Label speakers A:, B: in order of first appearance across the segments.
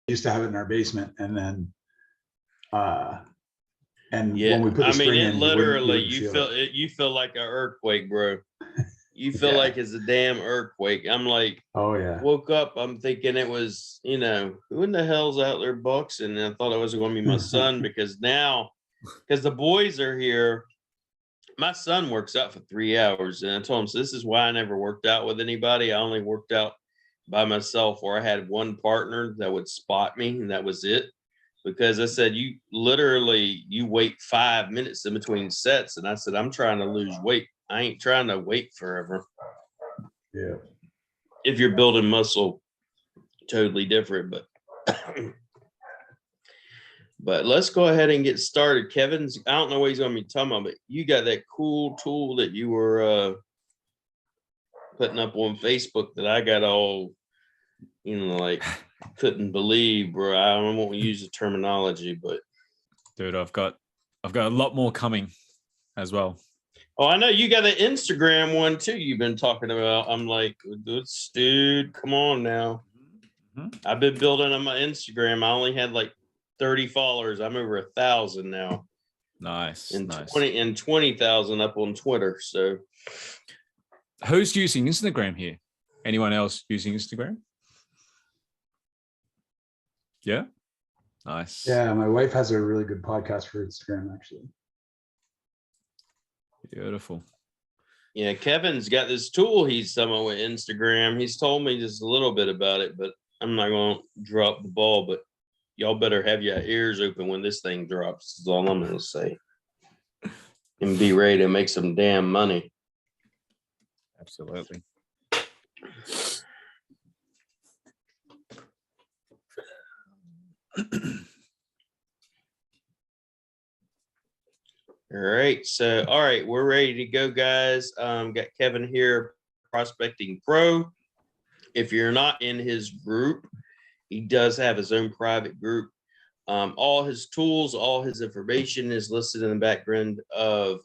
A: used to have it in our basement, and then
B: Yeah,
A: when we put the spring
B: it
A: in,
B: literally
A: you
B: feel like an earthquake, bro. You feel like it's a damn earthquake. I'm like,
A: oh yeah.
B: Woke up, I'm thinking it was, who in the hell's out there boxing? And I thought it was going to be my son because the boys are here. My son works out for 3 hours, and I told him, so this is why I never worked out with anybody. I only worked out by myself, where I had one partner that would spot me, and that was it. Because I said, you wait 5 minutes in between sets. And I said, I'm trying to lose weight. I ain't trying to wait forever.
A: Yeah.
B: If you're building muscle, totally different. But let's go ahead and get started. Kevin's, I don't know what he's going to be talking about, but you got that cool tool that you were putting up on Facebook that I got all, like couldn't believe, bro. I won't use the terminology, but
C: dude, I've got a lot more coming as well.
B: Oh, I know you got an Instagram one too. You've been talking about. I'm like, dude, come on now. Mm-hmm. I've been building on my Instagram. I only had like 30 followers. I'm over 1,000 now.
C: Nice.
B: And
C: nice.
B: 20,000 up on Twitter. So,
C: who's using Instagram here? Anyone else using Instagram? Yeah. Nice.
A: Yeah, my wife has a really good podcast for Instagram, actually.
C: Beautiful.
B: Yeah, Kevin's got this tool he's talking with Instagram. He's told me just a little bit about it, but I'm not going to drop the ball. But y'all better have your ears open when this thing drops, is all I'm going to say. And be ready to make some damn money.
C: Absolutely.
B: All right, we're ready to go, guys. Got Kevin here, Prospecting Pro. If you're not in his group, he does have his own private group. All his tools, all his information is listed in the background of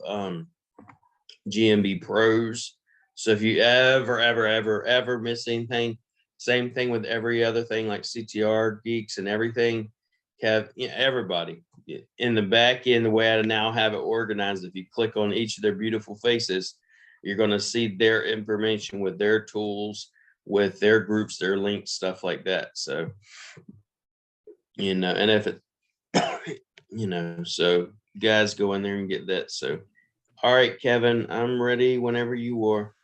B: GMB Pros. So if you ever miss anything, same thing with every other thing like CTR geeks and everything. Everybody in the back end, the way I now have it organized, if you click on each of their beautiful faces, you're going to see their information with their tools, with their groups, their links, stuff like that. So, and if it, so guys, go in there and get that. So, all right, Kevin, I'm ready whenever you are.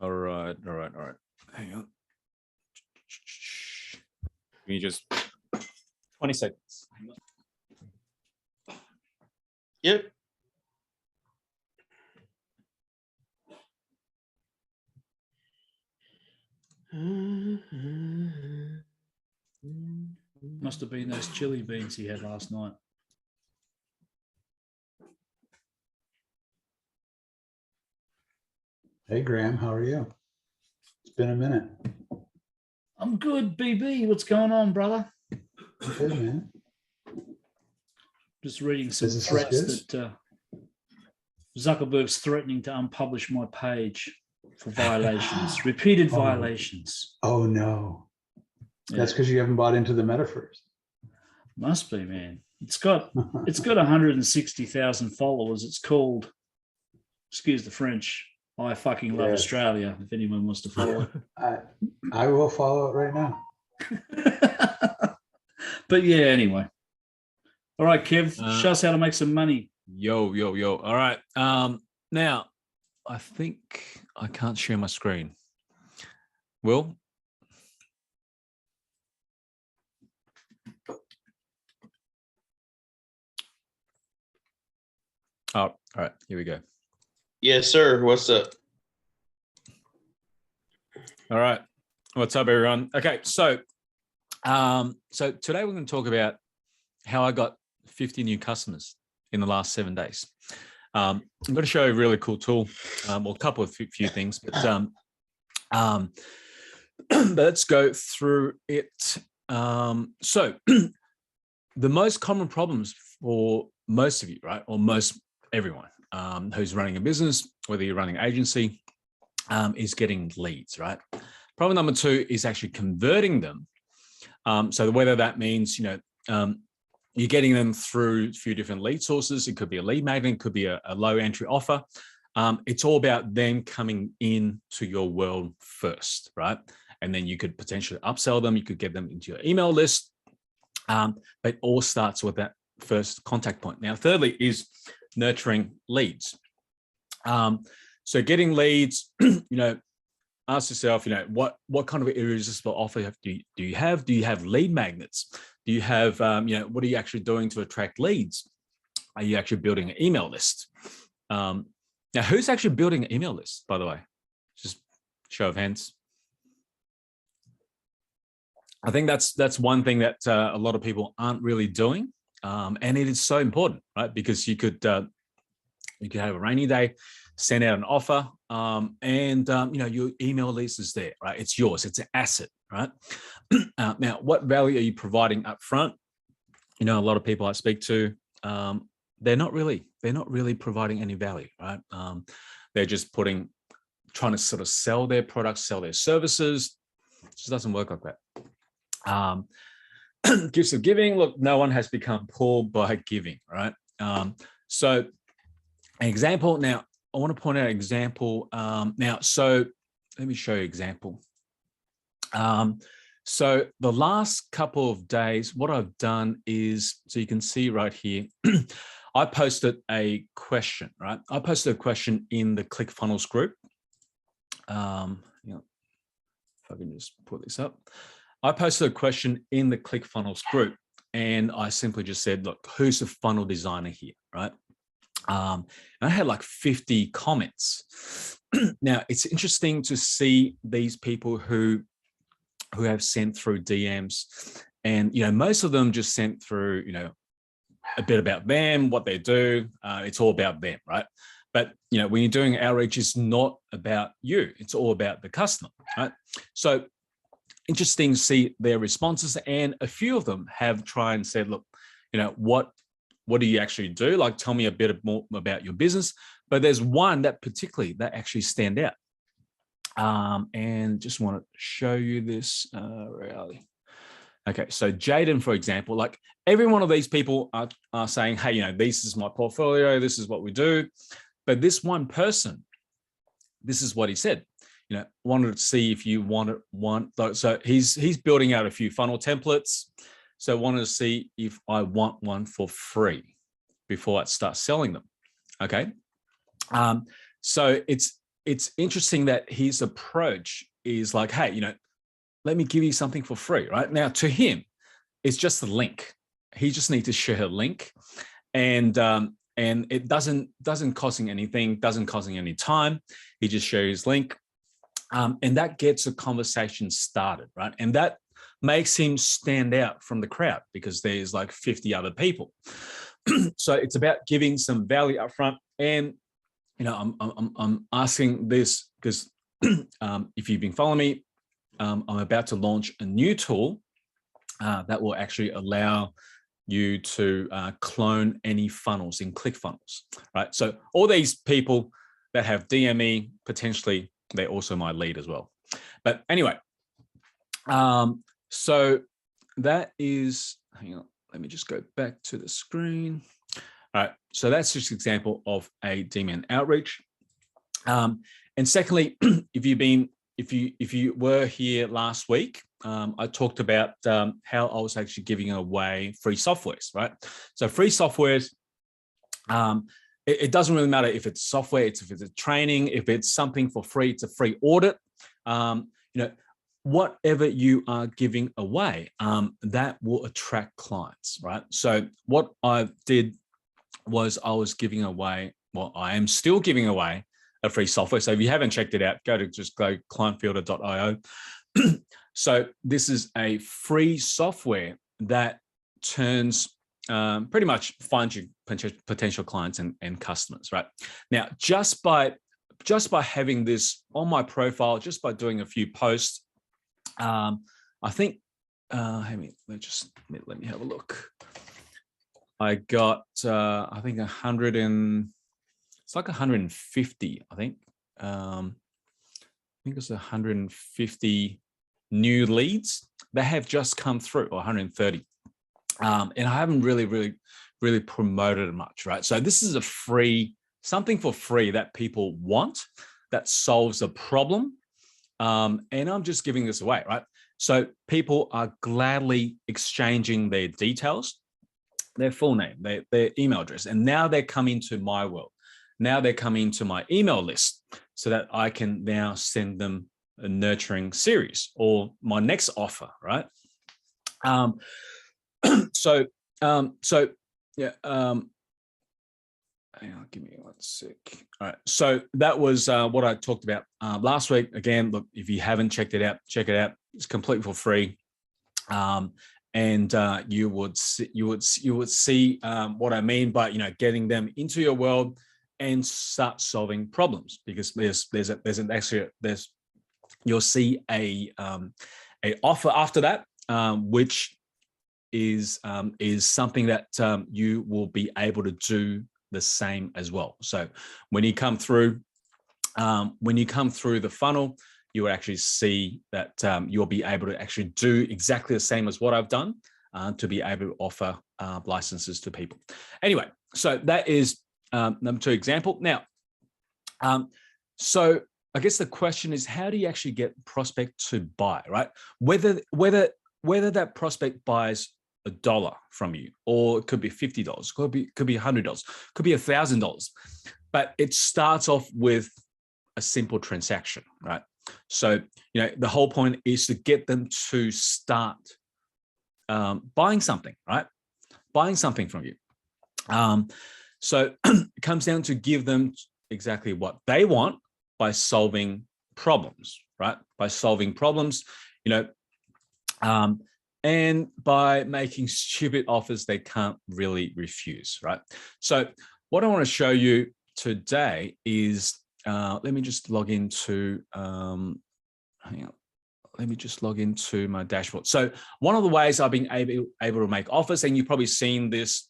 C: All right. Hang on. Can you just 20 seconds?
B: Yep.
D: Must have been those chili beans he had last night.
A: Hey, Graham, how are you? It's been a minute.
D: I'm good, BB. What's going on, brother?
A: Good, man.
D: Just reading some threats that Zuckerberg's threatening to unpublish my page for violations, repeated violations.
A: Oh, no. Yeah. That's because you haven't bought into the metaverse.
D: Must be, man. It's got 160,000 followers. It's called, excuse the French, I fucking love Australia, if anyone wants to follow it.
A: I will follow it right now.
D: But yeah, anyway. All right, Kev, show us how to make some money.
C: Yo. All right. Now, I think I can't share my screen. Will? Oh, all right. Here we go.
B: Yes, sir. What's up?
C: All right. What's up, everyone? Okay, so today we're going to talk about how I got 50 new customers in the last 7 days. I'm going to show you a really cool tool, or a couple of few things, but let's go through it. So the most common problems for most of you, right, or most everyone who's running a business, whether you're running an agency, is getting leads, right? Problem number 2 is actually converting them So whether that means, you're getting them through a few different lead sources. It could be a lead magnet, it could be a low entry offer. It's all about them coming in to your world first, right? And then you could potentially upsell them. You could get them into your email list. But it all starts with that first contact point. Now, thirdly is nurturing leads. So getting leads, ask yourself, what kind of irresistible offer do you have? Do you have lead magnets? Do you have, what are you actually doing to attract leads? Are you actually building an email list? Now, who's actually building an email list, by the way? Just show of hands. I think that's one thing that a lot of people aren't really doing, and it is so important, right? Because you could have a rainy day, send out an offer, and your email list is there, right? It's yours. It's an asset, right? Now, what value are you providing up front? A lot of people I speak to, they're not really providing any value, right? They're just trying to sort of sell their products, sell their services. It just doesn't work like that. Gifts of giving. Look, no one has become poor by giving, right? So an example. Now, I want to point out an example. So let me show you an example. So the last couple of days, what I've done is, so you can see right here, I posted a question, right? I posted a question in the ClickFunnels group. If I can just put this up. I posted a question in the ClickFunnels group, and I simply just said, look, who's a funnel designer here, right? And I had like 50 comments. Now, it's interesting to see these people who have sent through DMs, and most of them just sent through a bit about them, what they do. It's all about them, right? But when you're doing outreach, it's not about you. It's all about the customer, right? So interesting to see their responses, and a few of them have tried and said, look, what do you actually do? Like, tell me a bit more about your business. But there's one that actually stand out. And just want to show you this reality. Okay, so Jaden, for example, like every one of these people are saying, hey, this is my portfolio, this is what we do. But this one person, this is what he said. Wanted to see if you wanted one. So he's building out a few funnel templates. So wanted to see if I want one for free before I start selling them. Okay. So it's interesting that his approach is like, hey, let me give you something for free, right? Now, to him, it's just a link. He just needs to share a link, and it doesn't costing anything, doesn't costing any time. He just shares his link, and that gets a conversation started, right? And that makes him stand out from the crowd because there's like 50 other people. So it's about giving some value up front. And I'm asking this because if you've been following me, I'm about to launch a new tool that will actually allow you to clone any funnels in ClickFunnels, right? So all these people that have DME, potentially, they're also my lead as well. But anyway, so that is, hang on, let me just go back to the screen. All right, so that's just an example of a DME outreach. And secondly, if you were here last week, I talked about how I was actually giving away free softwares, right? So free softwares, it doesn't really matter if it's software, if it's a training, if it's something for free, it's a free audit. Whatever you are giving away, that will attract clients, right? So what I did was I was giving away, well, I am still giving away a free software. So if you haven't checked it out, go clientfielder.io. So this is a free software that turns pretty much finds you potential clients and customers, right? Now, just by having this on my profile, just by doing a few posts, I think, let me have a look. I got, I think it's like 150, I think. I think it's 150 new leads that have just come through, or 130. And I haven't really promoted it much, right? So this is a free, something for free that people want, that solves a problem. And I'm just giving this away, right? So people are gladly exchanging their details, their full name, their email address, and now they're coming to my world. Now they're coming to my email list so that I can now send them a nurturing series or my next offer, right? So yeah. Hang on, give me 1 sec. All right. So that was what I talked about last week. Again, look, if you haven't checked it out, check it out. It's completely for free. And you would see what I mean by, you know, getting them into your world and start solving problems, because you'll see a offer after that, which is something that you will be able to do the same as well. So when you come through the funnel, you will actually see that you'll be able to actually do exactly the same as what I've done to be able to offer licenses to people. Anyway, so that is number 2 example. Now, so I guess the question is, how do you actually get prospect to buy, right? Whether that prospect buys $1 from you, or it could be $50, could be $100, could be $1,000, but it starts off with a simple transaction, right? So, you know, the whole point is to get them to start buying something, right? Buying something from you. So it comes down to give them exactly what they want by solving problems, right? By solving problems, you know, and by making stupid offers they can't really refuse, right? So what I want to show you today is, let me just log into, hang on. Let me just log into my dashboard. So one of the ways I've been able to make offers, and you've probably seen this,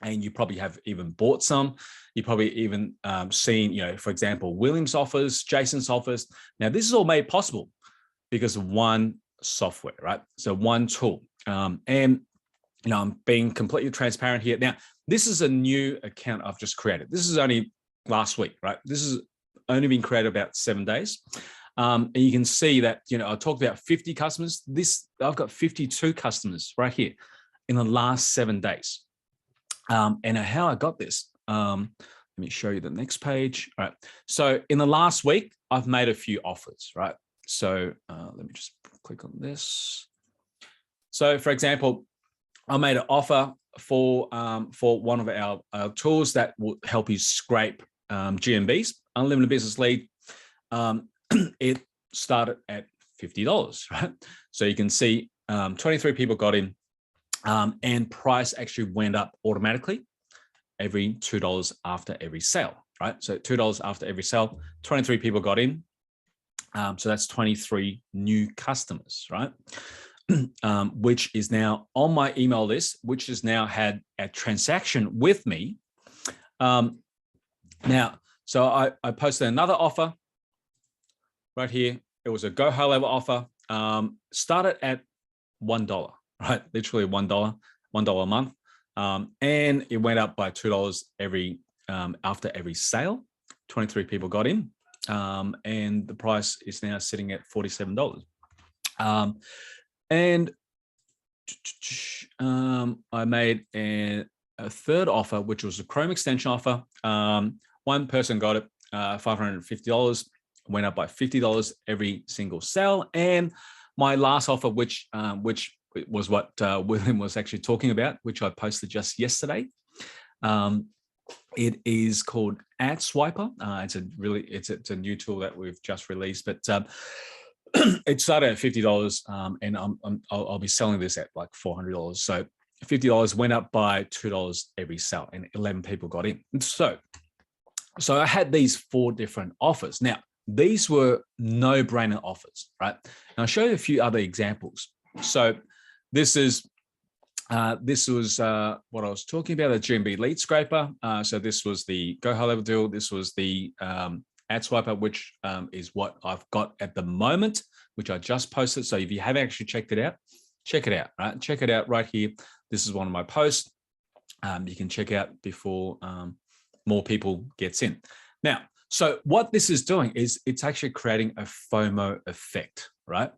C: and you probably have even bought some. You probably even seen, you know, for example, William's offers, Jason's offers. Now, this is all made possible because of one software, right? So one tool. And, you know, I'm being completely transparent here. Now, this is a new account I've just created. This is only last week, right? This has only been created about 7 days. And you can see that, you know, I talked about 50 customers. I've got 52 customers right here in the last 7 days. And how I got this, let me show you the next page. All right. So in the last week, I've made a few offers, right? So let me just click on this. So for example, I made an offer for one of our tools that will help you scrape GMBs, unlimited business lead. It started at $50, right? So you can see 23 people got in, and price actually went up automatically every $2 after every sale, right? So $2 after every sale, 23 people got in. So that's 23 new customers, right? Which is now on my email list, which has now had a transaction with me. Now, so I posted another offer right here. It was a go high level offer, started at $1, right? Literally $1 a month. And it went up by $2 every after every sale. 23 people got in, and the price is now sitting at $47. And I made a third offer, which was a Chrome extension offer. One person got it, $550, went up by $50 every single sale. And my last offer, which was what William was actually talking about, which I posted just yesterday. It is called Ad Swiper. It's a new tool that we've just released, but it started at $50, and I'll be selling this at like $400. So $50 went up by $2 every sale, and 11 people got in. So I had these 4 different offers. Now, these were no-brainer offers, right? And I'll show you a few other examples. So this was what I was talking about, a GMB lead scraper. So this was the Go High Level deal. This was the ad swiper, which is what I've got at the moment, which I just posted. So if you haven't actually checked it out, check it out, right? Check it out right here. This is one of my posts. You can check out before more people gets in. Now, so what this is doing is it's actually creating a FOMO effect, right?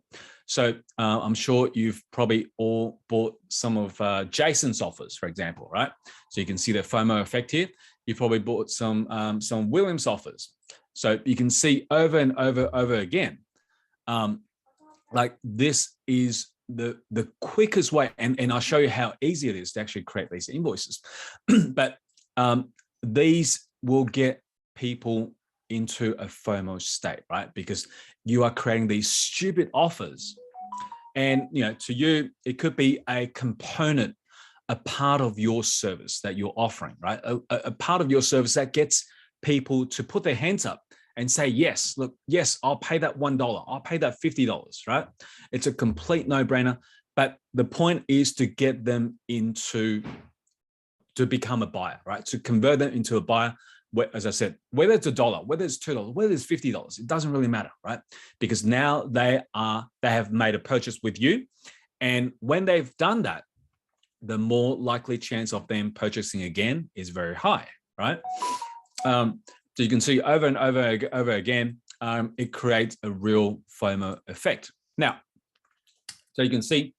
C: So I'm sure you've probably all bought some of Jason's offers, for example, right? So you can see the FOMO effect here. You probably bought some Williams offers. So you can see over and over again, like this is the quickest way, and I'll show you how easy it is to actually create these invoices. But these will get people into a FOMO state, right? Because you are creating these stupid offers, and to you, it could be a component, a part of your service that you're offering, right? A part of your service that gets people to put their hands up and say, yes, look, yes, I'll pay that $1. I'll pay that $50, right? It's a complete no-brainer. But the point is to get them to become a buyer, right? To convert them into a buyer. As I said, whether it's $1, whether it's $2, whether it's $50, it doesn't really matter, right? Because now they have made a purchase with you. And when they've done that, the more likely chance of them purchasing again is very high, right? So you can see over and over again, it creates a real FOMO effect. Now, so you can see,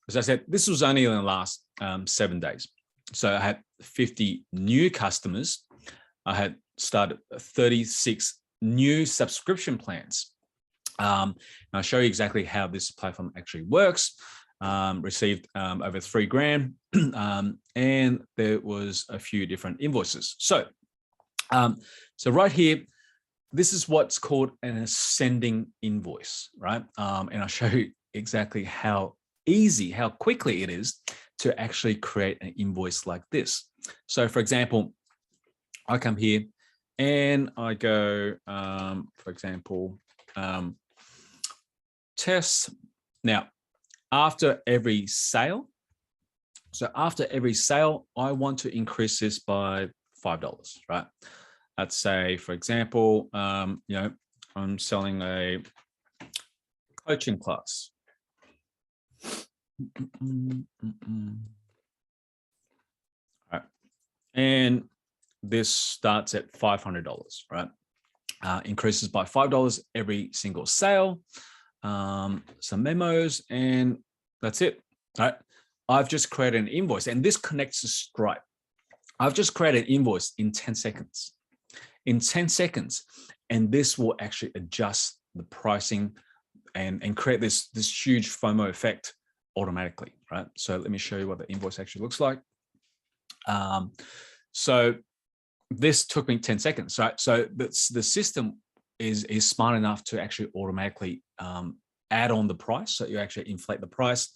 C: as I said, this was only in the last 7 days. So I had 50 new customers. I had started 36 new subscription plans. And I'll show you exactly how this platform actually works. Received over $3,000, and there was a few different invoices. So right here, this is what's called an ascending invoice, right? And I'll show you exactly how easy, how quickly it is to actually create an invoice like this. So for example, I come here and I go, for example, test. Now, after every sale, I want to increase this by $5, right? Let's say, for example, I'm selling a coaching class. All right. And this starts at $500, right? Increases by $5 every single sale, some memos, and that's it, right? I've just created an invoice, and this connects to Stripe. I've just created an invoice in 10 seconds. In 10 seconds, and this will actually adjust the pricing and create this huge FOMO effect automatically, right? So let me show you what the invoice actually looks like. So this took me 10 seconds, right? So the system is smart enough to actually automatically add on the price. So you actually inflate the price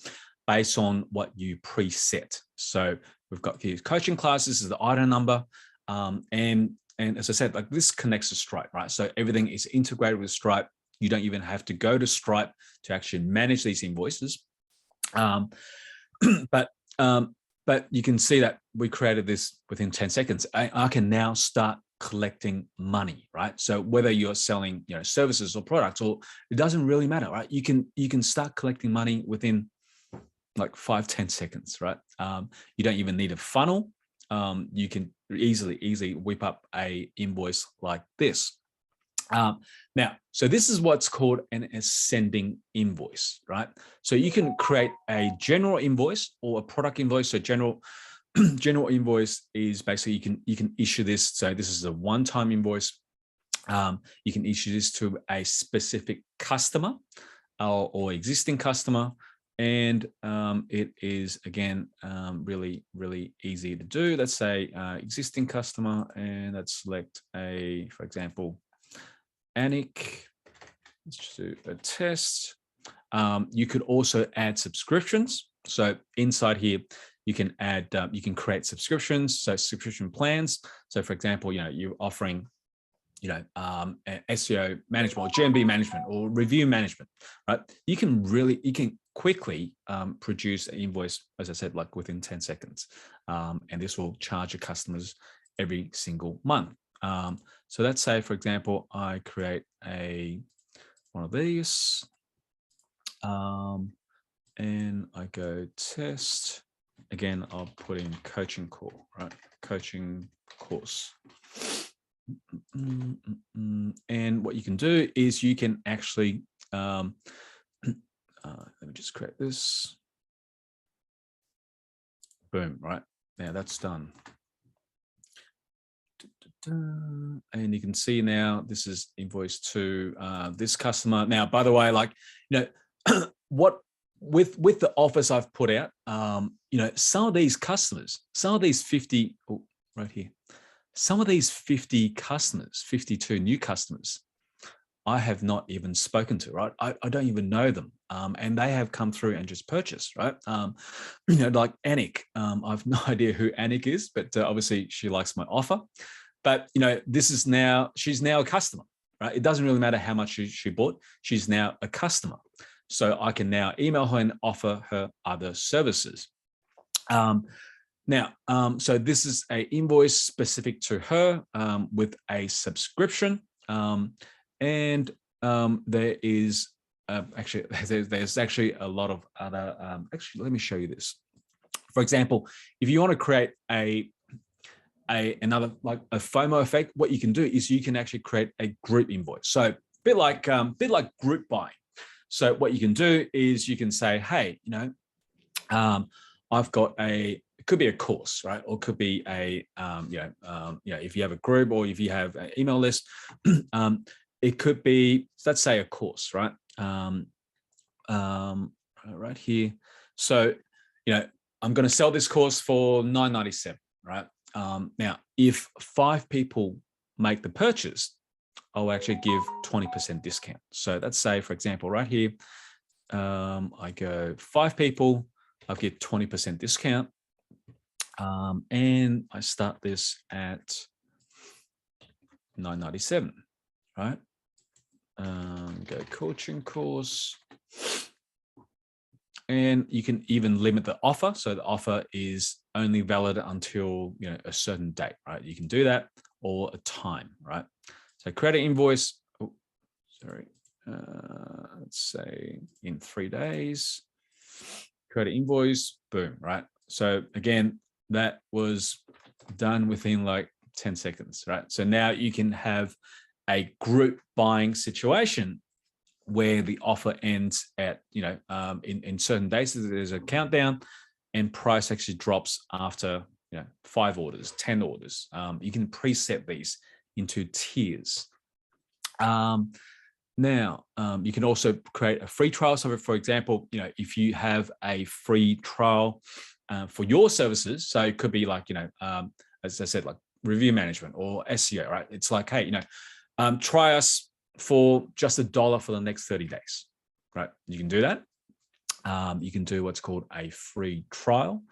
C: based on what you preset. So we've got these coaching classes, this is the item number. And as I said, like this connects to Stripe, right? So everything is integrated with Stripe. You don't even have to go to Stripe to actually manage these invoices. But you can see that we created this within 10 seconds. I can now start collecting money, right? So whether you're selling, services or products, or it doesn't really matter, right? You can start collecting money within like 5-10 seconds, right? You don't even need a funnel. You can easily whip up a invoice like this. Now, so this is what's called an ascending invoice, right? So you can create a general invoice or a product invoice. So general invoice is basically you can issue this. So this is a one-time invoice. You can issue this to a specific customer or existing customer. And it is, again, really, really easy to do. Let's say existing customer, and let's select for example, Anik. Let's just do a test. You could also add subscriptions. So inside here, you can add, you can create subscriptions, so subscription plans. So for example, you're offering, SEO management or GMB management or review management, right? You can quickly produce an invoice, as I said, like within 10 seconds. And this will charge your customers every single month. So let's say, for example, I create one of these, and I go test. Again, I'll put in coaching call, right? Coaching course. And what you can do is you can actually, let me just create this. Boom, right? Now that's done. And you can see now this is invoice to this customer. Now, by the way, like, you know, what with the offers I've put out, you know, some of these customers, some of these 50, oh, right here, some of these 50 customers, 52 new customers, I have not even spoken to, right? I don't even know them. And they have come through and just purchased, right? You know, like Anik, I've no idea who Anik is, but obviously she likes my offer. But, you know, she's now a customer, right? It doesn't really matter how much she bought. She's now a customer. So I can now email her and offer her other services. Now, so this is an invoice specific to her with a subscription. And there is actually, there's actually a lot of other, actually, let me show you this. For example, if you want to create another, like a FOMO effect, what you can do is you can actually create a group invoice. So a bit like group buying. So what you can do is you can say, hey, you know, I've got it could be a course, right? Or it could be a, if you have a group or if you have an email list, it could be, let's say a course, right? Right here. So, you know, I'm going to sell this course for $9.97, right? Now, if 5 people make the purchase, I'll actually give 20% discount. So let's say, for example, right here, I go 5 people, I'll get 20% discount. And I start this at $9.97, right? Go coaching course. And you can even limit the offer. So the offer is only valid until, you know, a certain date, right? You can do that, or a time, right? So create an invoice. Oh, sorry. Let's say in 3 days. Create an invoice. Boom, right? So again, that was done within like 10 seconds, right? So now you can have a group buying situation where the offer ends at, you know, in certain days, there's a countdown, and price actually drops after, you know, 5 orders, 10 orders. You can preset these into tiers. Now, you can also create a free trial. So for example, you know, if you have a free trial for your services, so it could be like, you know, as I said, like review management or SEO, right? It's like, hey, you know, try us for just $1 for the next 30 days, right? You can do that. You can do what's called a free trial.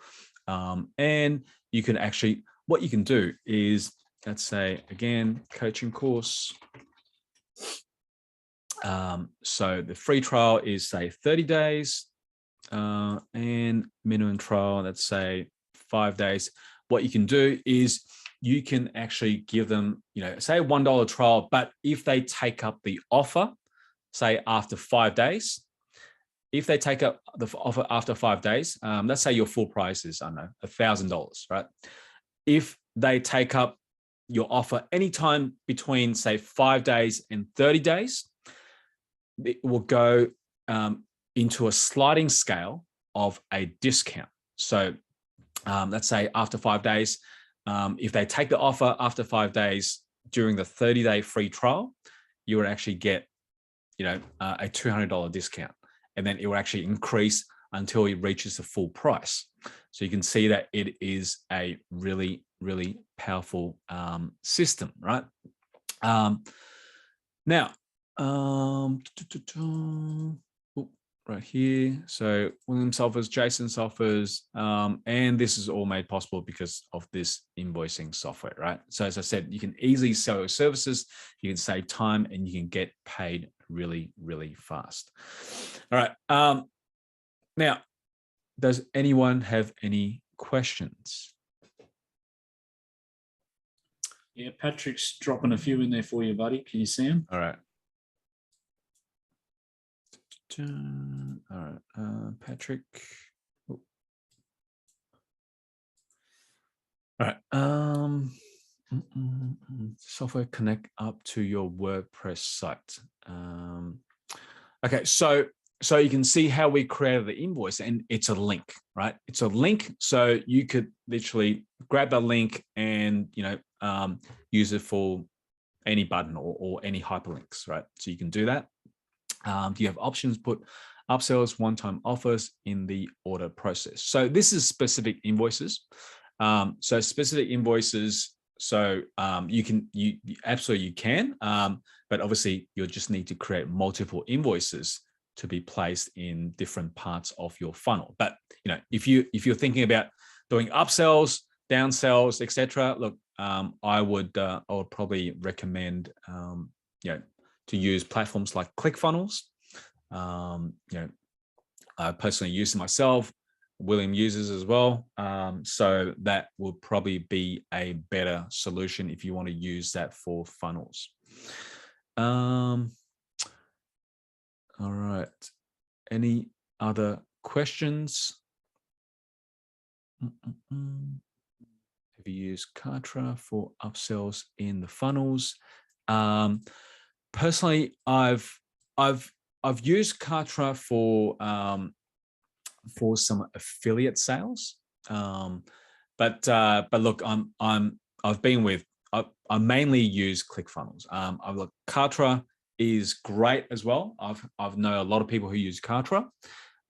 C: And you can actually, what you can do is, let's say, again, coaching course. So the free trial is, say, 30 days and minimum trial, let's say 5 days. What you can do is you can actually give them, you know, say a $1 trial, but if they take up the offer, say after 5 days, if they take up the offer after 5 days, let's say your full price is, I don't know, $1,000, right? If they take up your offer anytime between, say, 5 days and 30 days, it will go into a sliding scale of a discount. So let's say after 5 days, if they take the offer after 5 days during the 30-day free trial, you would actually get, you know, a $200 discount, and then it will actually increase until it reaches the full price. So you can see that it is a really, really powerful system, right? Now, right here. So William suffers, Jason suffers, and this is all made possible because of this invoicing software, right? So as I said, you can easily sell your services, you can save time, and you can get paid really, really fast. All right. Now, does anyone have any questions?
D: Yeah, Patrick's dropping a few in there for you, buddy. Can you see him?
C: All right. All right, Patrick. Oh. All right. Software connect up to your WordPress site. Okay, so you can see how we created the invoice, and it's a link, right? It's a link, so you could literally grab that link and use it for any button or any hyperlinks, right? So you can do that. You have options, put upsells, one-time offers in the order process. So this is specific invoices. So specific invoices. So you absolutely can, but obviously you'll just need to create multiple invoices to be placed in different parts of your funnel. But if you're thinking about doing upsells, downsells, etc., look, I would probably recommend to use platforms like ClickFunnels. I personally use it myself. William uses as well. So that would probably be a better solution if you want to use that for funnels. All right. Any other questions? Have you used Kartra for upsells in the funnels? Personally, I've used Kartra for some affiliate sales, but look, I mainly use ClickFunnels. Look, Kartra is great as well. I've know a lot of people who use Kartra,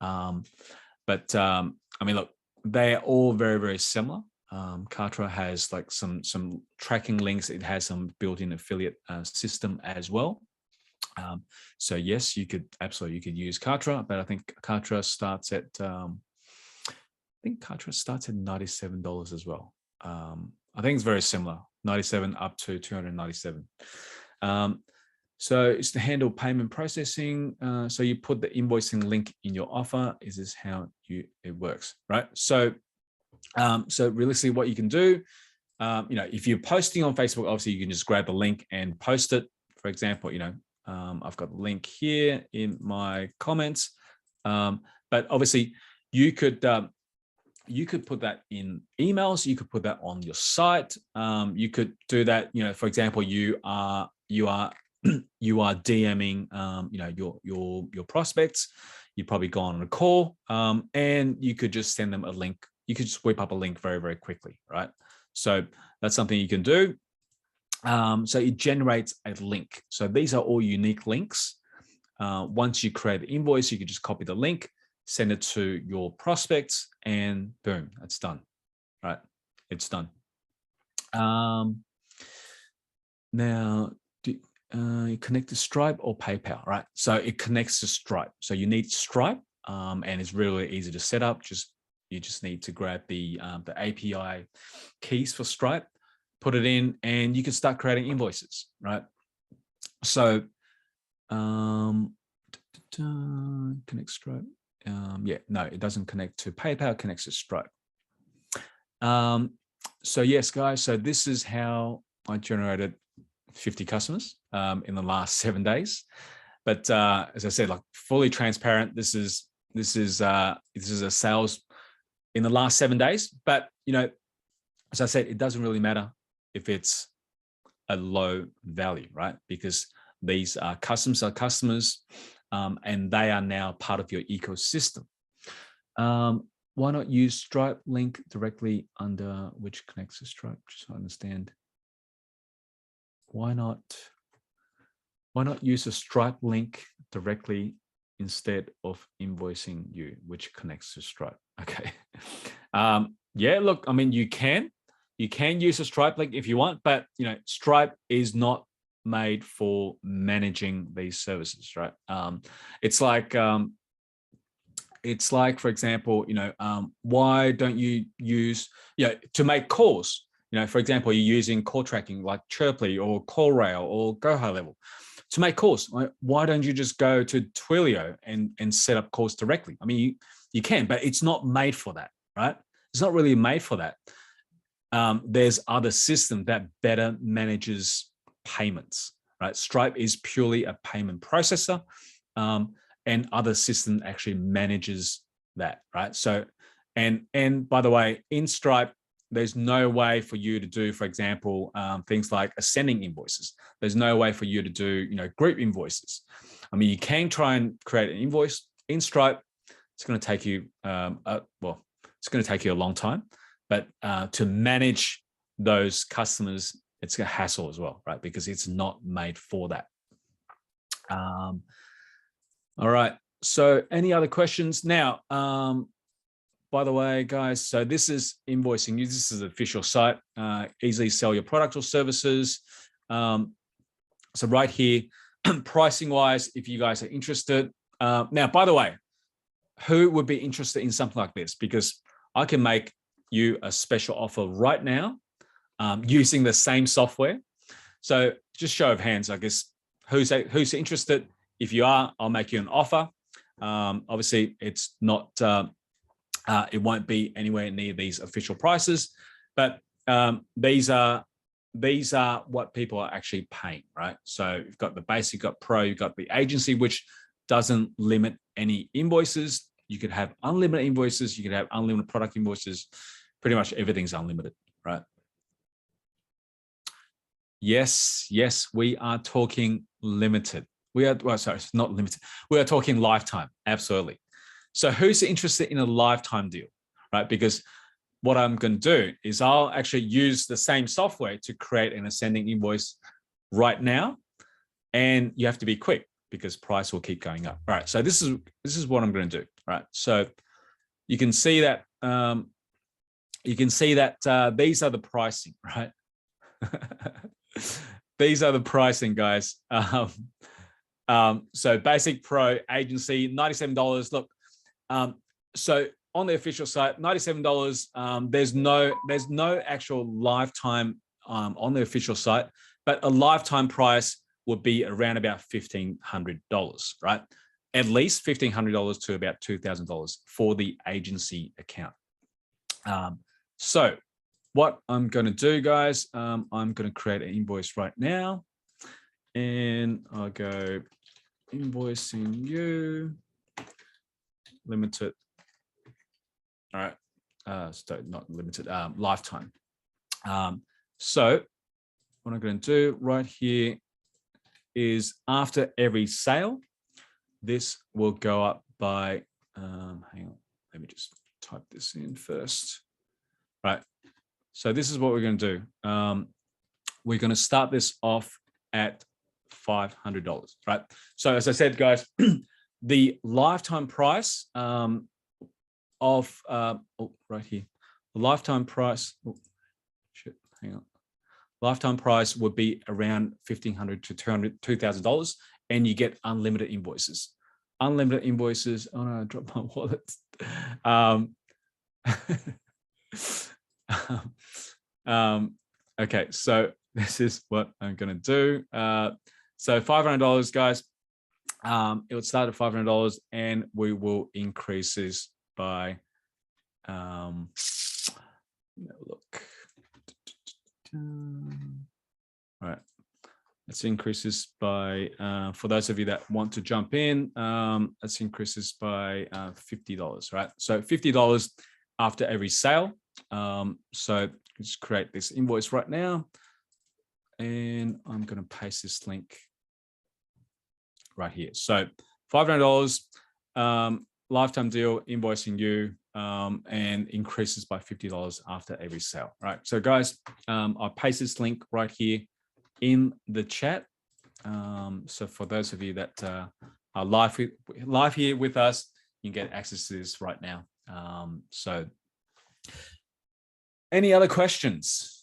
C: but I mean, look, they're all very, very similar. Kartra has like some tracking links. It has some built-in affiliate system as well. So yes, you could use Kartra, but I think Kartra starts at $97 as well. I think it's very similar, 97 up to 297. So it's to handle payment processing. So you put the invoicing link in your offer. Is this how it works, right? So realistically, what you can do, if you're posting on Facebook, obviously you can just grab the link and post it. For example, I've got the link here in my comments, but obviously you could put that in emails. You could put that on your site. You could do that. For example, you are DMing, your prospects. You've probably gone on a call, and you could just send them a link. You could just whip up a link very, very quickly, right? So that's something you can do. So it generates a link. So these are all unique links. Once you create the invoice, you can just copy the link, send it to your prospects, and boom, it's done, right? It's done. Now, you connect to Stripe or PayPal, right? So it connects to Stripe. So you need Stripe, and it's really easy to set up. You just need to grab the API keys for Stripe, put it in, and you can start creating invoices, right? So connect Stripe. No, it doesn't connect to PayPal, it connects to Stripe. So yes, guys, so this is how I generated 50 customers in the last 7 days. But as I said, like fully transparent, this is a sales in the last 7 days. But as I said, it doesn't really matter if it's a low value, right? Because these are customers, and they are now part of your ecosystem. Why not use Stripe link directly under which connects to Stripe? Just to understand. Why not use a Stripe link directly instead of invoicing you, which connects to Stripe? Okay. Yeah, look, I mean, you can use a Stripe link if you want, but Stripe is not made for managing these services, right? It's like, for example, why don't you use, to make calls? For example, you're using call tracking like Chirply or CallRail or Go High Level to make calls. Why don't you just go to Twilio and set up calls directly? I mean, you can, but it's not made for that, right? It's not really made for that. there's other system that better manages payments, right? Stripe is purely a payment processor, and other system actually manages that, right? So, and by the way, in Stripe, there's no way for you to do, for example, things like ascending invoices. There's no way for you to do, group invoices. I mean, you can try and create an invoice in Stripe. It's going to take you, it's going to take you a long time, but to manage those customers, it's a hassle as well, right? Because it's not made for that. All right. So any other questions? Now, by the way, guys, so this is invoicing you. This is the official site. Easily sell your product or services. So right here, pricing wise, if you guys are interested. Now, by the way, who would be interested in something like this? Because I can make you a special offer right now using the same software. So just show of hands, I guess, who's interested? If you are, I'll make you an offer. Obviously, it's not, it won't be anywhere near these official prices, but these are what people are actually paying, right? So you've got the basic, you've got pro, you've got the agency, which doesn't limit any invoices. You could have unlimited invoices. You could have unlimited product invoices. Pretty much everything's unlimited, right? Yes, we are talking limited. Sorry, it's not limited. We are talking lifetime, absolutely. So who's interested in a lifetime deal, right? Because what I'm going to do is I'll actually use the same software to create an ascending invoice right now. And you have to be quick because price will keep going up. All right, so this is what I'm going to do, right? So you can see that these are the pricing, right? These are the pricing, guys. So basic, pro, agency, $97. Look, so on the official site, $97. There's no actual lifetime on the official site, but a lifetime price would be around about $1,500, right? At least $1,500 to about $2,000 for the agency account. So what I'm going to do, guys, I'm going to create an invoice right now, and I'll go invoicing you limited. All right, so not limited, lifetime. So what I'm going to do right here is after every sale, this will go up by, hang on, let me just type this in first. Right, so this is what we're going to do. We're going to start this off at $500, right? So as I said, guys, the lifetime price of, right here, the lifetime price, hang on. Lifetime price would be around $1,500 to $2,000, and you get unlimited invoices. Unlimited invoices. Oh no, I dropped my wallet. Okay, so this is what I'm going to do. So $500, guys. It would start at $500, and we will increase this by. Look. All right, let's increase this by, for those of you that want to jump in, let's increase this by $50, right? So $50 after every sale. So just create this invoice right now, and I'm going to paste this link right here. So $500, lifetime deal, invoicing you, and increases by $50 after every sale, right? So guys, I'll paste this link right here in the chat. So for those of you that are live here with us, you can get access to this right now. So any other questions?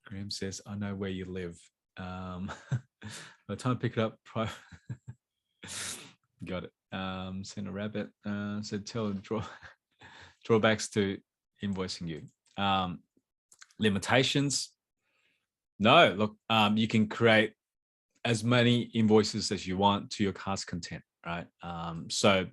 C: Graham says, I know where you live. By the time I pick it up, got it. Send a rabbit. So tell drawbacks to invoicing you. Limitations. No, look, you can create as many invoices as you want to your cart's content, right? So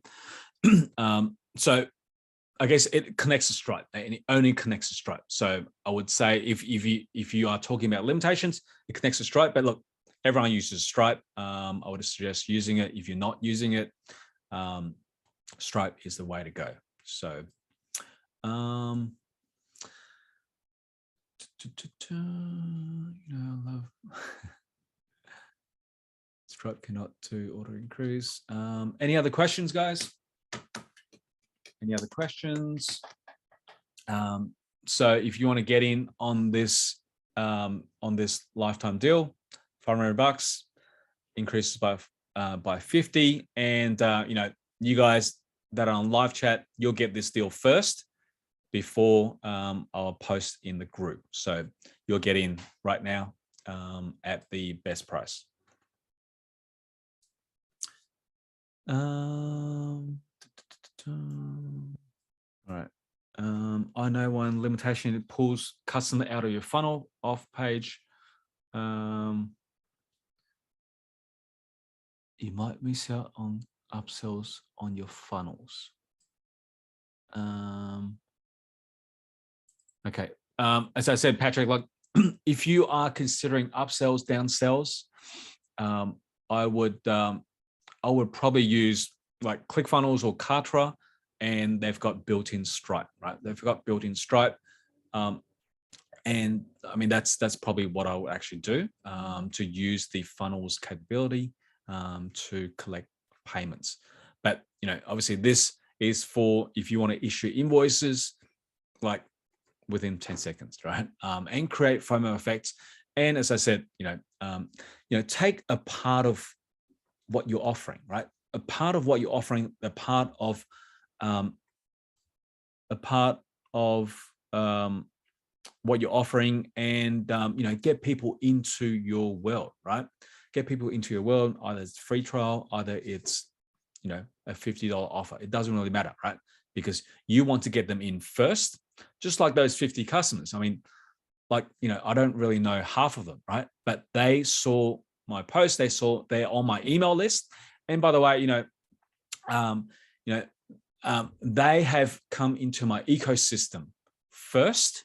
C: I guess it connects to Stripe, and it only connects to Stripe. So I would say if you are talking about limitations, it connects to Stripe. But look, everyone uses Stripe. I would suggest using it. If you're not using it, Stripe is the way to go. So, I love Stripe cannot do auto increase. Any other questions, guys? Any other questions? So if you want to get in on this lifetime deal, $500 increases by 50, and you guys that are on live chat, you'll get this deal first before I'll post in the group. So you'll get in right now at the best price. All right. I know one limitation, it pulls customer out of your funnel off page. You might miss out on upsells on your funnels. Okay. As I said, Patrick, like if you are considering upsells, downsells, I would probably use like ClickFunnels or Kartra, and they've got built-in Stripe, right? They've got built-in Stripe. And I mean, that's probably what I would actually do, to use the funnels capability to collect payments. But, obviously this is for if you want to issue invoices like within 10 seconds, right? And create FOMO effects. And as I said, take a part of what you're offering, right? A part of what you're offering, a part of what you're offering, and get people into your world, right? Get people into your world. Either it's free trial, either it's a $50 offer. It doesn't really matter, right? Because you want to get them in first, just like those 50 customers. I mean, I don't really know half of them, right? But they saw my post, they're on my email list. And by the way, they have come into my ecosystem first.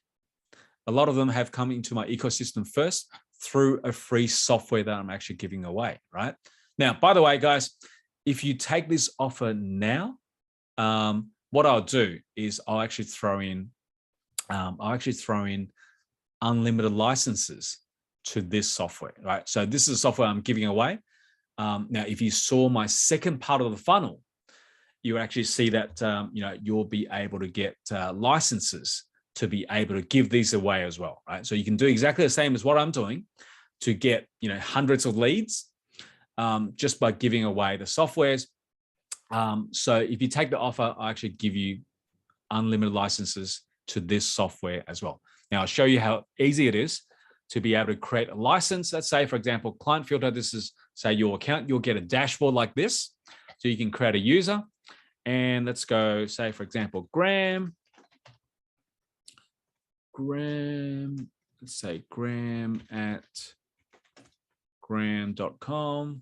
C: A lot of them have come into my ecosystem first through a free software that I'm actually giving away, right? Now, by the way, guys, if you take this offer now, what I'll do is I'll actually throw in unlimited licenses to this software, right? So this is a software I'm giving away. Now, if you saw my second part of the funnel, you actually see that you'll be able to get licenses to be able to give these away as well, right? So you can do exactly the same as what I'm doing to get hundreds of leads just by giving away the softwares. So if you take the offer, I actually give you unlimited licenses to this software as well. Now I'll show you how easy it is to be able to create a license. Let's say, for example, client filter, this is say your account, you'll get a dashboard like this. So you can create a user, and let's go, say, for example, Graham, let's say Graham at graham.com.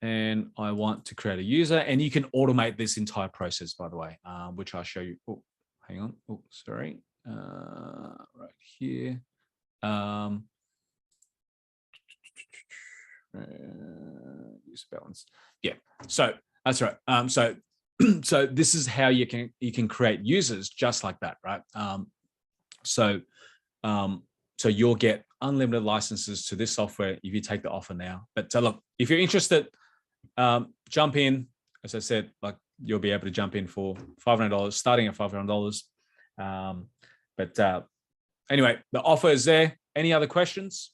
C: And I want to create a user, and you can automate this entire process, by the way, which I'll show you. Oh, hang on. Oh, sorry. Right here. Use balance. Yeah. So that's right. So this is how you can create users just like that, right? So you'll get unlimited licenses to this software if you take the offer now. But look, if you're interested, jump in. As I said, like you'll be able to jump in for $500, starting at $500. But anyway, the offer is there. Any other questions?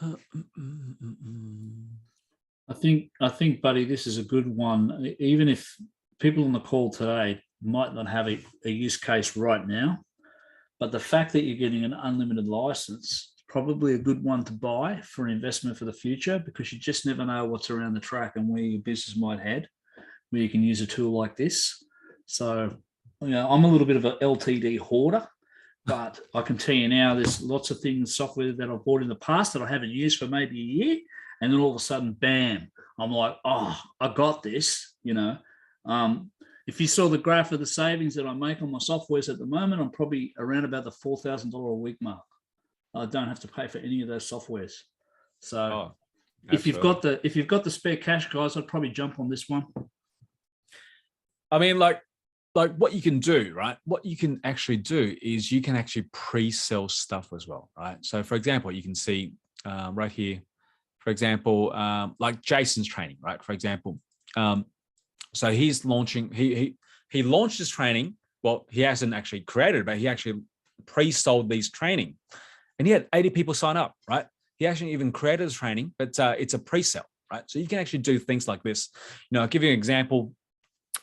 D: I think, buddy, this is a good one. Even if people on the call today might not have a use case right now, but the fact that you're getting an unlimited license is probably a good one to buy for an investment for the future, because you just never know what's around the track and where your business might head, where you can use a tool like this. So, I'm a little bit of an LTD hoarder, but I can tell you now, there's lots of things, software that I've bought in the past that I haven't used for maybe a year. And then all of a sudden, bam, I'm like, oh, I got this, If you saw the graph of the savings that I make on my softwares at the moment, I'm probably around about the $4,000 a week mark. I don't have to pay for any of those softwares. So if you've got the spare cash, guys, I'd probably jump on this one.
C: I mean, like what you can do, right? What you can actually do is you can actually pre-sell stuff as well, right? So for example, you can see right here, for example, like Jason's training, right? For example, so he's launching, he launched his training. Well, he hasn't actually created it, but he actually pre-sold these training and he had 80 people sign up, right? He actually even created his training, but it's a pre-sale, right? So you can actually do things like this. I'll give you an example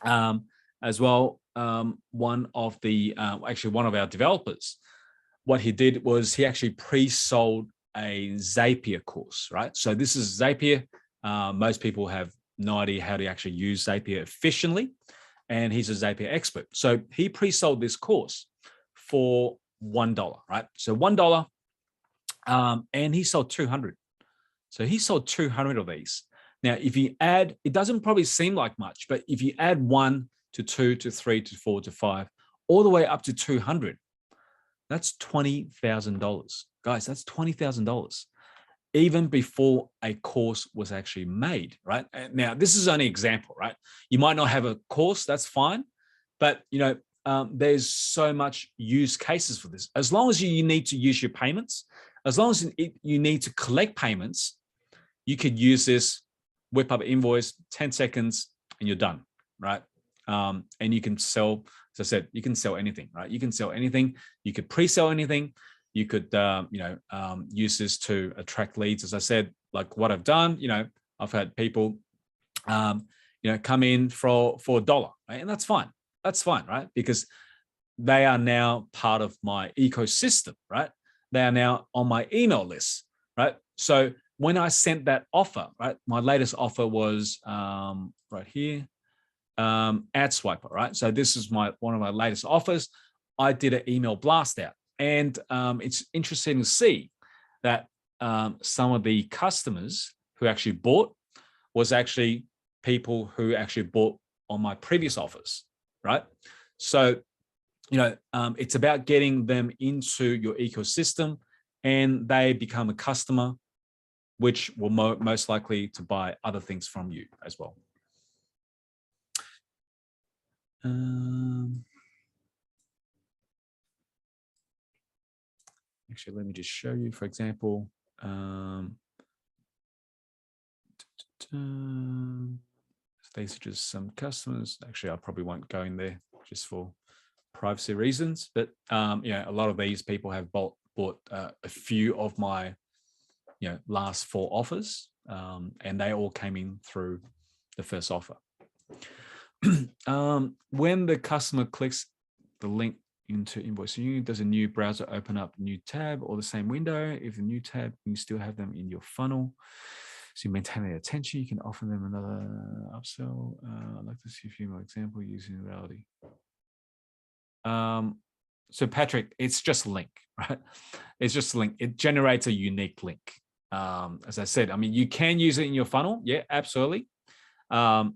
C: as well. One of our developers, what he did was he actually pre-sold a Zapier course, right? So this is Zapier. Most people have no idea how to actually use Zapier efficiently, and he's a Zapier expert. So he pre-sold this course for $1, right? So $1, and he sold 200. So he sold 200 of these. Now, if you add, it doesn't probably seem like much, but if you add 1 to 2 to 3 to 4 to 5, all the way up to 200, that's $20,000. Guys, that's $20,000. Even before a course was actually made, right? Now, this is only an example, right? You might not have a course, that's fine. But, there's so much use cases for this. As long as you need to use your payments, as long as you need to collect payments, you could use this, whip up an invoice, 10 seconds, and you're done, right? And you can sell, as I said, you can sell anything, right? You can sell anything. You could pre-sell anything. You could, use this to attract leads. As I said, like what I've done, I've had people, come in for $1, right? And that's fine. That's fine, right? Because they are now part of my ecosystem, right? They are now on my email list, right? So when I sent that offer, right, my latest offer was right here, ad swiper, right? So this is one of my latest offers. I did an email blast out. And it's interesting to see that some of the customers who actually bought was actually people who actually bought on my previous offers, right? So, it's about getting them into your ecosystem and they become a customer, which will most likely to buy other things from you as well. Actually, let me just show you, for example, these are just some customers. Actually, I probably won't go in there just for privacy reasons, but a lot of these people have bought a few of my last 4 offers, and they all came in through the first offer. When the customer clicks the link into invoicing, does a new browser open up a new tab or the same window? If the new tab, you still have them in your funnel. So you maintain their attention, you can offer them another upsell. I'd like to see a few more examples using reality. So Patrick, it's just a link, right? It's just a link. It generates a unique link. As I said, I mean, you can use it in your funnel. Yeah, absolutely. But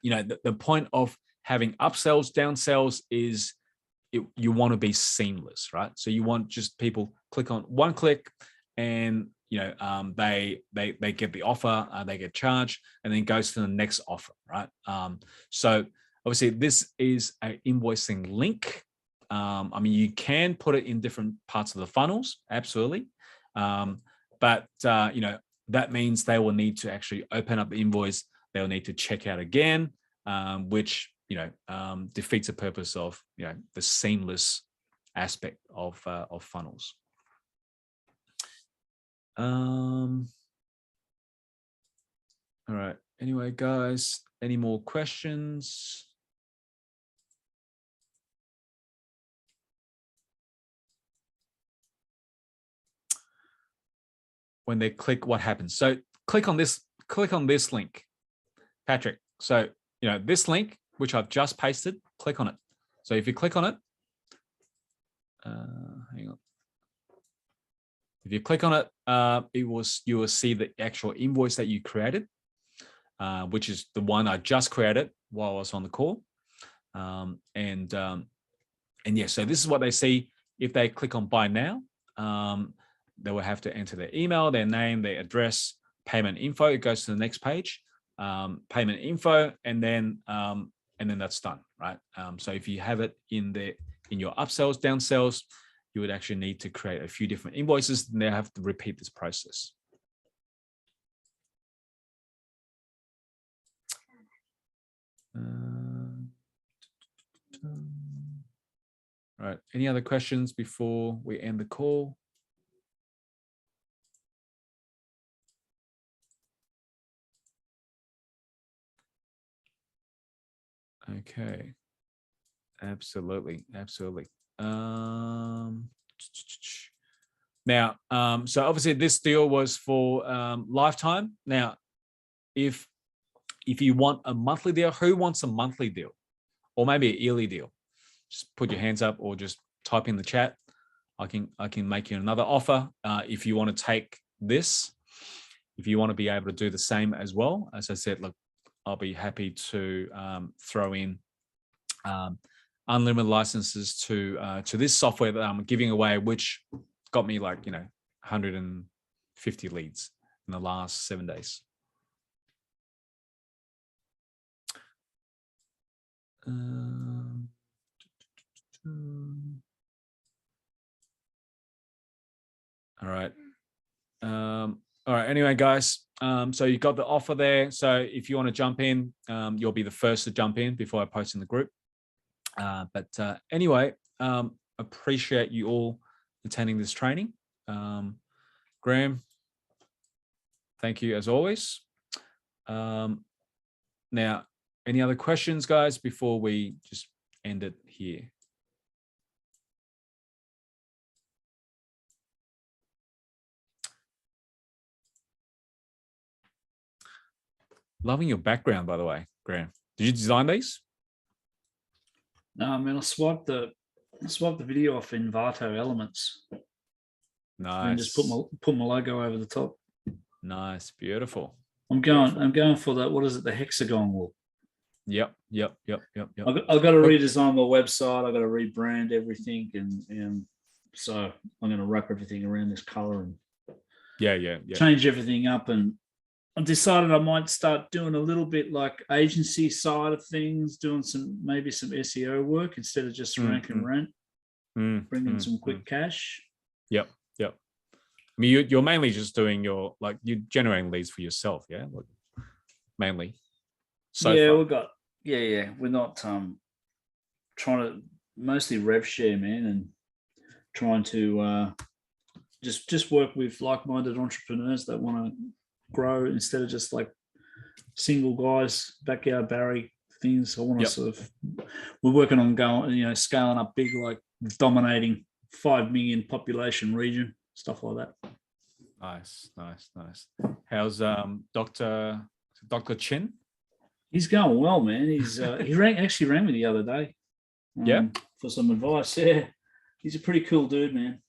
C: the point of having upsells, downsells is you want to be seamless, right? So you want just people click on one click and they get the offer, they get charged, and then goes to the next offer, right? So obviously this is an invoicing link. I mean, you can put it in different parts of the funnels, absolutely. But that means they will need to actually open up the invoice. They'll need to check out again, which defeats the purpose of the seamless aspect of funnels. All right, Anyway, guys, any more questions? When they click, what happens? So click on this link, Patrick. So, this link, which I've just pasted, click on it. So if you click on it, hang on. If you click on it, you will see the actual invoice that you created, which is the one I just created while I was on the call. And yeah, so this is what they see if they click on buy now. They will have to enter their email, their name, their address, payment info. It goes to the next page, payment info, and then that's done, right? So if you have it in your upsells, downsells, you would actually need to create a few different invoices, and they have to repeat this process. All right. Any other questions before we end the call? Okay. Absolutely. Now, so obviously this deal was for lifetime. Now, if you want a monthly deal, who wants a monthly deal, or maybe a yearly deal? Just put your hands up, or just type in the chat. I can make you another offer if you want to take this. If you want to be able to do the same as well, as I said, look, I'll be happy to throw in unlimited licenses to this software that I'm giving away, which got me 150 leads in the last 7 days. All right. All right. Anyway, guys, so you got the offer there. So if you want to jump in, you'll be the first to jump in before I post in the group. But anyway, appreciate you all attending this training. Graham, thank you as always. Now, any other questions, guys, before we just end it here? Loving your background, by the way, Graham. Did you design these?
D: No, man, I swiped the video off Envato Elements.
C: Nice.
D: And just put my logo over the top.
C: Nice, beautiful.
D: I'm going for the, what is it, the hexagon look.
C: Yep.
D: I've got to redesign my website. I've got to rebrand everything, and so I'm going to wrap everything around this color and change everything up. And I've decided I might start doing a little bit like agency side of things, doing maybe some SEO work instead of just rank and rent, bringing some quick cash.
C: Yep. I mean, you're mainly just doing you're generating leads for yourself, yeah, mainly. So
D: yeah,
C: far.
D: we've got we're not trying to mostly rev share, man, and trying to just work with like-minded entrepreneurs that want to grow instead of just like single guys, backyard Barry things. I want to sort of, we're working on going, scaling up big, like dominating 5 million population region, stuff like that.
C: Nice. How's Dr. Chin?
D: He's going well, man. He's he actually rang me the other day. For some advice. Yeah, he's a pretty cool dude, man.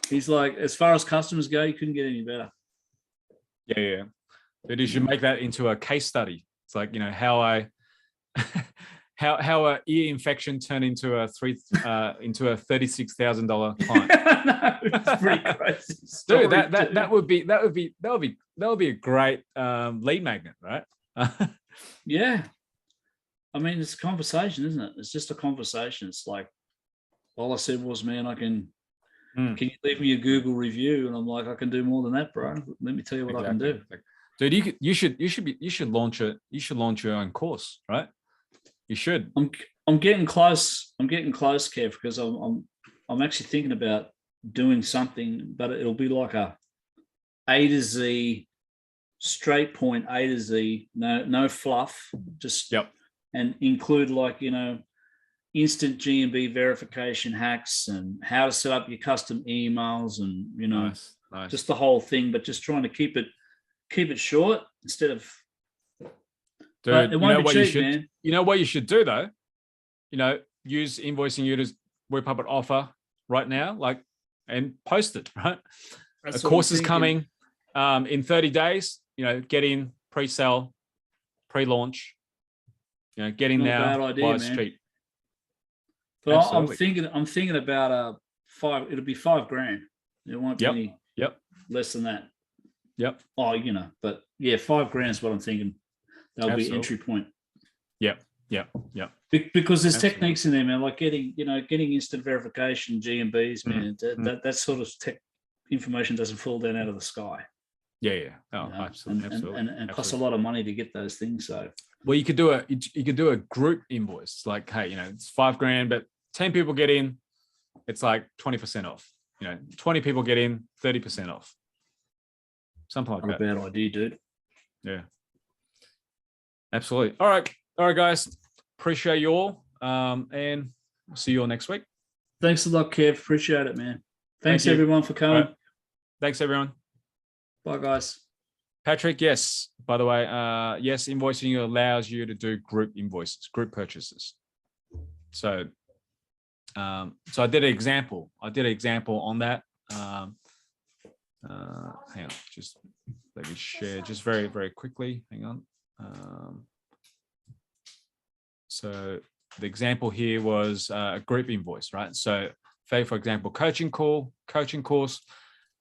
D: He's like, as far as customers go, you couldn't get any better.
C: Yeah. But you should make that into a case study. It's like, how a ear infection turned into a $36,000 client.
D: No, it's pretty crazy.
C: Dude, that would be a great lead magnet, right?
D: Yeah. I mean, it's a conversation, isn't it? It's just a conversation. It's like, all I said was, man, can you leave me a Google review? And I'm like, I can do more than that, bro. Let me tell you what I can do.
C: Dude, you should launch your own course, right? You should.
D: I'm getting close. Kev, because I'm actually thinking about doing something, but it'll be like a to Z straight point A to Z, no fluff, just and include like, you know, instant G&B verification hacks and how to set up your custom emails and, you know,
C: nice.
D: just the whole thing, but just trying to keep it short instead of.
C: Dude,
D: it won't be cheap, man.
C: You know what you should do though? You know, use invoicing you to whip up an offer right now, like, and post it, right?
D: That's
C: A course is coming in 30 days, you know, get in, pre-sell, pre-launch, you know, get in
D: Not a
C: now,
D: bad idea,
C: buy it's
D: man.
C: cheap.
D: But
C: Absolutely.
D: I'm thinking about it'll be $5,000. It won't be any less than that.
C: Yep.
D: Oh, you know, but yeah, $5,000 is what I'm thinking. That'll be entry point.
C: Yep.
D: Because there's techniques in there, man, like getting instant verification, G&Bs, man. That sort of tech information doesn't fall down out of the sky.
C: Yeah. Oh,
D: You know?
C: absolutely.
D: And costs a lot of money to get those things. So,
C: well, you could do a group invoice, like, hey, you know, it's $5,000, but 10 people get in, it's like 20% off. You know, 20 people get in, 30% off. Something like that.
D: Not a bad idea, dude.
C: Yeah. Absolutely. All right, guys. Appreciate you all. And see you all next week.
D: Thanks a lot, Kev. Appreciate it, man. Thanks
C: Thank you.
D: everyone for coming.
C: Right. Thanks, everyone.
D: Bye, guys.
C: Patrick, yes. By the way, yes, invoicing allows you to do group invoices, group purchases. So I did an example. On that. Hang on, just let me share just very, very quickly. Hang on. So the example here was a group invoice, right? So say, for example, coaching course,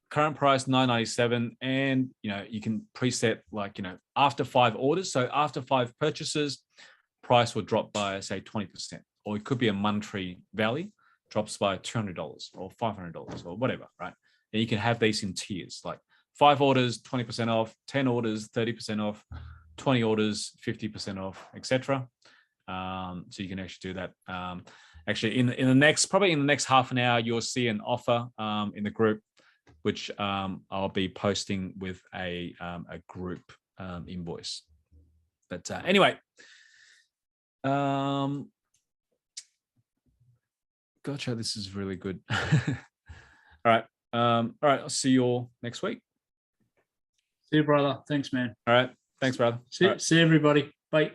C: current price $997, and you know, you can preset like, you know, after 5 orders. So after 5 purchases, price will drop by say 20%, or it could be a monetary value, drops by $200 or $500 or whatever, right? And you can have these in tiers, like 5 orders, 20% off, 10 orders, 30% off, 20 orders, 50% off, etc. So you can actually do that. Actually, in the next half an hour, you'll see an offer in the group, which I'll be posting with a group invoice. But anyway, gotcha. This is really good. All right. I'll see you all next week.
D: See you, brother. Thanks, man.
C: All right. Thanks, brother.
D: See everybody. Bye.